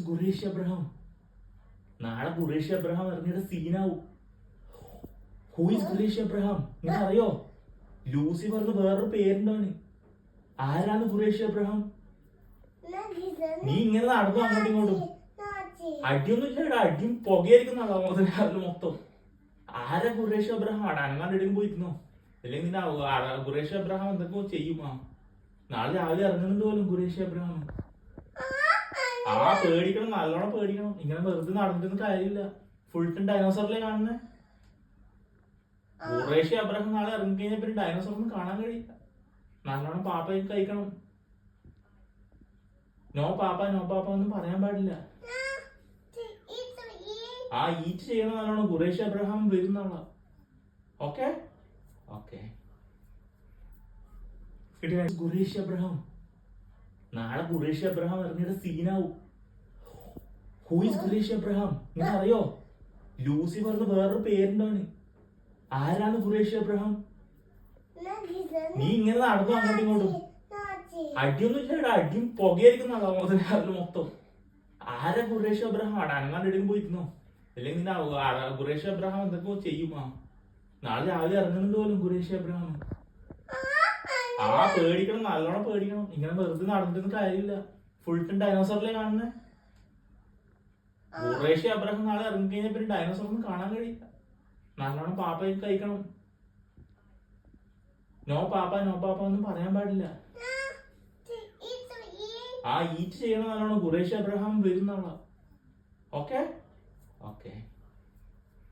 ഖുറേഷി അബ്രഹാം. നാളെ ഖുറേഷി അബ്രഹാം ഇറങ്ങിയുടെ സീനാവും. Who is Qureshi Abraham? നിങ്ങൾ അറിയോ? ലൂസിഫറിന് വേറൊരു പേരുണ്ടാണ്. ആരാണ് ഖുറേഷി അബ്രഹാം? നീ ഇങ്ങനെ നടന്നു അങ്ങോട്ടും ഇങ്ങോട്ടും. അടിയൊന്നും ഇല്ലടാ, അടിയും പുകയായിരിക്കുന്നതാ മുതലാളിന് മൊത്തം. ആരാ ഖുറേഷി അബ്രഹാം? അനങ്ങാണ്ട് എവിടെയും പോയിരുന്നോ? അല്ലെങ്കിൽ നിന്നെ ഖുറേഷി അബ്രഹാം എന്തൊക്കെ ചെയ്യുമാ? നാളെ രാവിലെ ഇറങ്ങുന്നുണ്ട് പോലും ഖുറേഷി അബ്രഹാം. ആ പേടിക്കണം, നല്ലോണം പേടിക്കണം. ഇങ്ങനെ വെറുതെ നടന്നിട്ടൊന്നും കാര്യമില്ല. ഫുൾ ടൈം ഡൈനോസറിലെ കാണുന്നേ. ഖുറേഷി അബ്രഹാം നാളെ ഇറങ്ങി കഴിഞ്ഞാൽ പിന്നെ ഡൈനോസറൊന്നും കാണാൻ കഴിയില്ല. നല്ലോണം പാപ്പ കഴിക്കണം. നോ പാപ്പ നോ പാപ്പ ഒന്നും പറയാൻ പാടില്ല. ആ ഈറ്റ് ചെയ്യണം നല്ലോണം. ഖുറേഷി അബ്രഹാം വരുന്നാളാ. Okay okay. ഖുറേഷി അബ്രഹാം. നാളെ ഖുറേഷി അബ്രഹാം ഇറങ്ങിയുടെ സീനാവും. Who is Qureshi Abraham? നിങ്ങൾ അറിയോ? ലൂസിഫറിന് വേറൊരു പേരുണ്ടാണ്. ആരാണ് ഖുറേഷി അബ്രഹാം? നീ ഇങ്ങനെ നടന്നു അങ്ങോട്ടും ഇങ്ങോട്ടും. അടിയൊന്നും ഇല്ലടാ, അടിയും പുകയായിരിക്കുന്നതാ മുതലാളിന് മൊത്തം. ആരാ ഖുറേഷി അബ്രഹാം? അനങ്ങാണ്ട് എവിടെയും പോയിരുന്നോ? അല്ലെങ്കിൽ നിന്നെ ഖുറേഷി അബ്രഹാം എന്തൊക്കെ ചെയ്യുമാ? നാളെ രാവിലെ ഇറങ്ങുന്നുണ്ട് പോലും ഖുറേഷി അബ്രഹാം. ആ പേടിക്കണം, നല്ലോണം പേടിക്കണം. ഇങ്ങനെ വെറുതെ നടന്നിട്ടൊന്നും കാര്യമില്ല. ഫുൾ ടൈം ഡൈനോസറിലെ കാണുന്നേ. ഖുറേഷി അബ്രഹാം നാളെ ഇറങ്ങി കഴിഞ്ഞാൽ പിന്നെ ഡൈനോസറൊന്നും കാണാൻ കഴിയില്ല. നല്ലോണം പാപ്പ കഴിക്കണം. നോ പാപ്പ നോ പാപ്പ ഒന്നും പറയാൻ പാടില്ല. ആ ഈറ്റ് ചെയ്യണം നല്ലോണം. ഖുറേഷി അബ്രഹാം വരുന്നാളാ. Okay okay.